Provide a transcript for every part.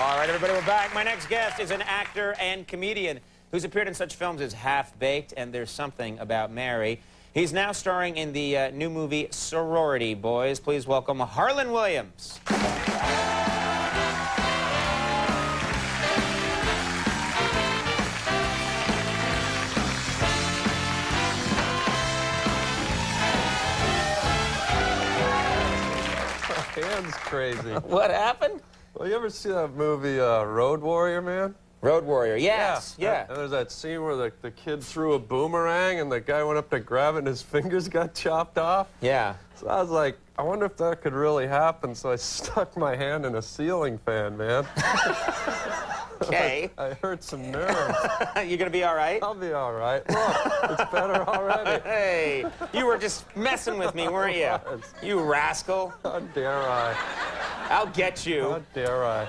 All right, everybody, we're back. My next guest is an actor and comedian who's appeared in such films as Half-Baked and There's Something About Mary. He's now starring in the new movie Sorority Boys. Please welcome Harland Williams. My hand's crazy. What happened? Well, you ever see that movie Road Warrior, man? Road Warrior, yes, yeah. And there's that scene where the kid threw a boomerang and the guy went up to grab it and his fingers got chopped off? Yeah. So I was like, I wonder if that could really happen, so I stuck my hand in a ceiling fan, man. Okay. I hurt some nerves. You gonna be all right? I'll be all right. Look, it's better already. Hey, you were just messing with me, weren't you? You rascal. How dare I? I'll get you. How dare I?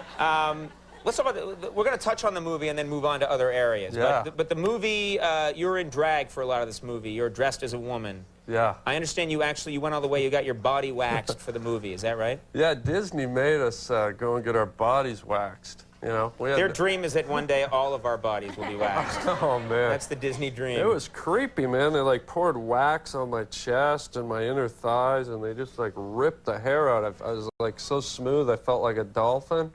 Let's talk about we're going to touch on the movie and then move on to other areas. Yeah. But the movie, you're in drag for a lot of this movie. You're dressed as a woman. Yeah. I understand you went all the way. You got your body waxed for the movie. Is that right? Yeah, Disney made us go and get our bodies waxed. You know, their dream is that one day all of our bodies will be waxed. Oh, man. That's the Disney dream. It was creepy, man. They, like, poured wax on my chest and my inner thighs, and they just, like, ripped the hair out. I was, like, so smooth, I felt like a dolphin.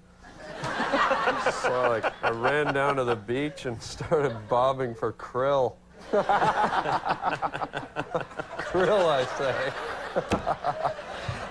So, like, I ran down to the beach and started bobbing for krill. Krill, I say.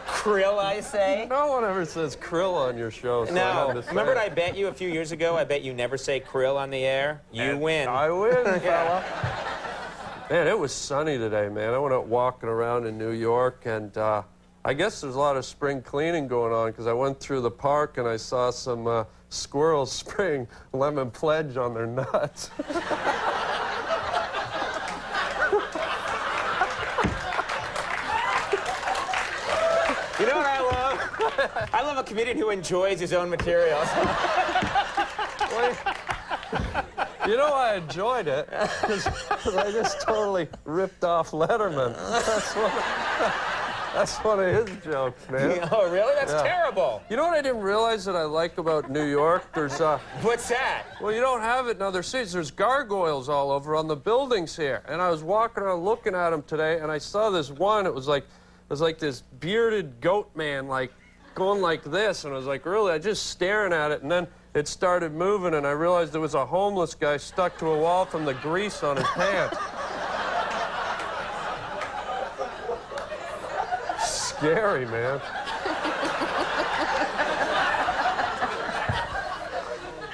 Krill, I say? No one ever says krill on your show, so no. Remember what I bet you a few years ago? I bet you never say krill on the air. You win. I win, fella. Yeah. Man, it was sunny today, man. I went out walking around in New York, and I guess there's a lot of spring cleaning going on, because I went through the park and I saw some squirrels spraying lemon pledge on their nuts. You know what I love? I love a comedian who enjoys his own materials. You know, I enjoyed it because I just totally ripped off Letterman. That's one of his jokes, man. Oh, really? That's terrible. You know what I didn't realize that I like about New York? There's What's that? Well, you don't have it in other cities. There's gargoyles all over on the buildings here. And I was walking around looking at them today, and I saw this one. It was like this bearded goat man, like, going like this. And I was like, really? I just staring at it. And then it started moving, and I realized there was a homeless guy stuck to a wall from the grease on his pants. Scary, man.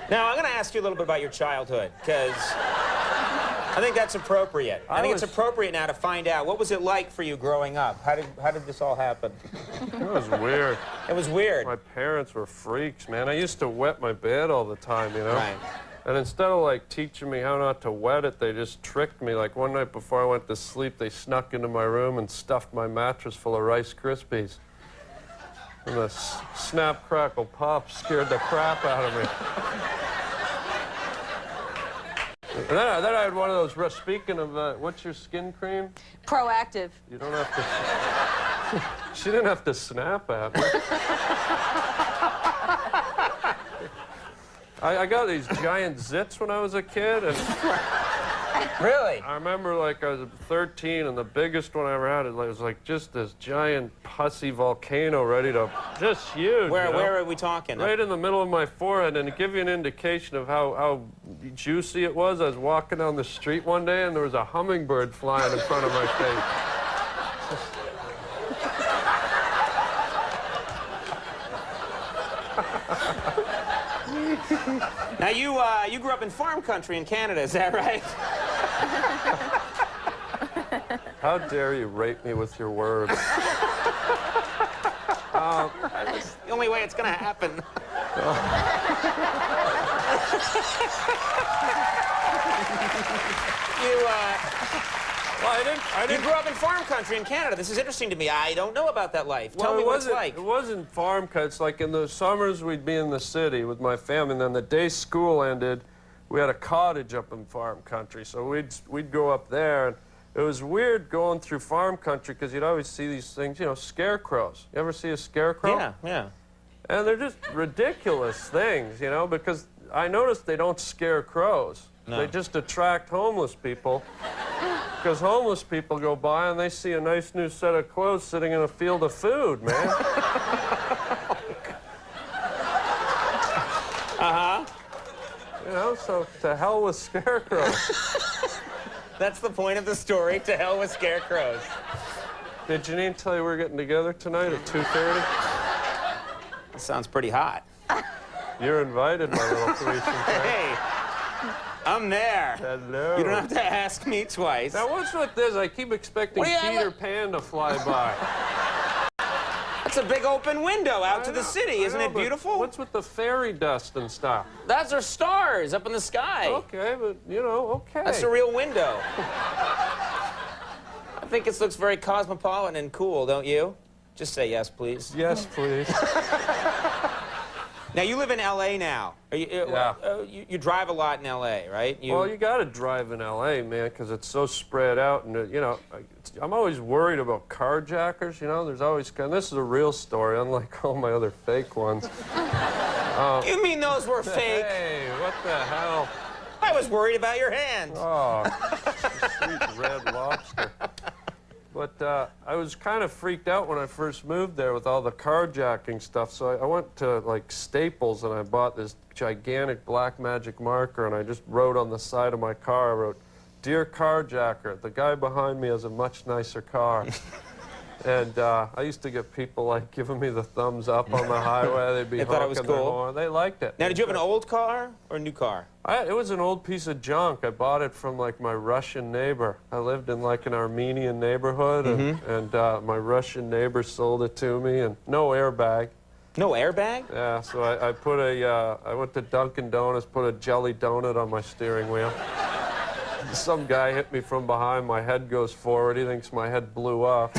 Now, I'm going to ask you a little bit about your childhood, because I think that's appropriate. I think it's appropriate now to find out, what was it like for you growing up? How did this all happen? It was weird. It was weird. My parents were freaks, man. I used to wet my bed all the time, you know? Right. And instead of, like, teaching me how not to wet it, they just tricked me. Like, one night before I went to sleep, they snuck into my room and stuffed my mattress full of Rice Krispies. And the snap, crackle, pop scared the crap out of me. And then I had one of those, speaking of, what's your skin cream? Proactive. You don't have to... She didn't have to snap at me. I got these giant zits when I was a kid, and... Really? I remember, like, I was 13, and the biggest one I ever had was, like, just this giant pussy volcano ready to... Just huge, Where you know? are we talking? Right in the middle of my forehead, and to give you an indication of how juicy it was, I was walking down the street one day, and there was a hummingbird flying in front of my face. Now, you grew up in farm country in Canada, is that right? How dare you rape me with your words? That's the only way it's going to happen. You grew up in farm country in Canada. This is interesting to me. I don't know about that life. Tell me what it's like. It wasn't farm cuts. Like, in the summers, we'd be in the city with my family, and then the day school ended, we had a cottage up in farm country, so we'd go up there. And it was weird going through farm country because you'd always see these things, you know, scarecrows. You ever see a scarecrow? Yeah, yeah. And they're just ridiculous things, you know, because I noticed they don't scare crows. No. They just attract homeless people. Because homeless people go by and they see a nice new set of clothes sitting in a field of food, man. Uh-huh. You know, so to hell with scarecrows. That's the point of the story. To hell with scarecrows. Did Janine tell you we're getting together tonight at 2:30? That sounds pretty hot. You're invited, my little threesome friend. Hey, I'm there. Hello. You don't have to ask me twice. Now, what's with this? I keep expecting Peter Pan to fly by. That's a big open window out to the city. Isn't it beautiful? What's with the fairy dust and stuff? Those are stars up in the sky. Okay, but, you know, okay. That's a real window. I think it looks very cosmopolitan and cool, don't you? Just say yes, please. Yes, please. Now, you live in L.A. now. Yeah. You drive a lot in L.A., right? Well, you got to drive in L.A., man, because it's so spread out. And, you know, I'm always worried about carjackers, you know. There's always, and this is a real story, unlike all my other fake ones. You mean those were fake? Hey, what the hell? I was worried about your hand. Oh, sweet red lobster. But I was kind of freaked out when I first moved there with all the carjacking stuff. So I went to, like, Staples, and I bought this gigantic black magic marker, and I just wrote on the side of my car, I wrote, "Dear carjacker, the guy behind me has a much nicer car." And I used to get people, like, giving me the thumbs up on the highway. They'd be They thought it was honking their cool? horn. They liked it. Now, did you have an old car or a new car? It was an old piece of junk. I bought it from, like, my Russian neighbor. I lived in, like, an Armenian neighborhood, and my Russian neighbor sold it to me, and no airbag. No airbag? Yeah, so I put I went to Dunkin' Donuts, put a jelly donut on my steering wheel. Some guy hit me from behind. My head goes forward. He thinks my head blew up.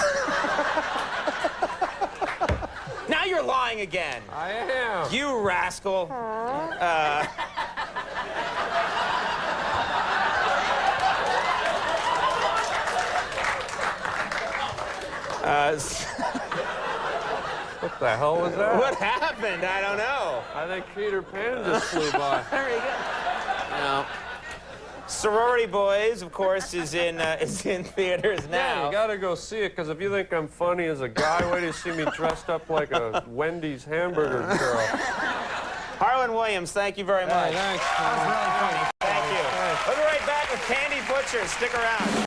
Now you're lying again. I am. You rascal. What the hell was that? What happened? I don't know. I think Peter Pan just flew by. Very good. No. Sorority Boys, of course, is in theaters now. Yeah, you gotta go see it, because if you think I'm funny as a guy, wait till you see me dressed up like a Wendy's hamburger girl. Harland Williams, thank you very much. Hey, thanks. That was really funny. Thank you. We'll be right back with Candy Butcher. Stick around.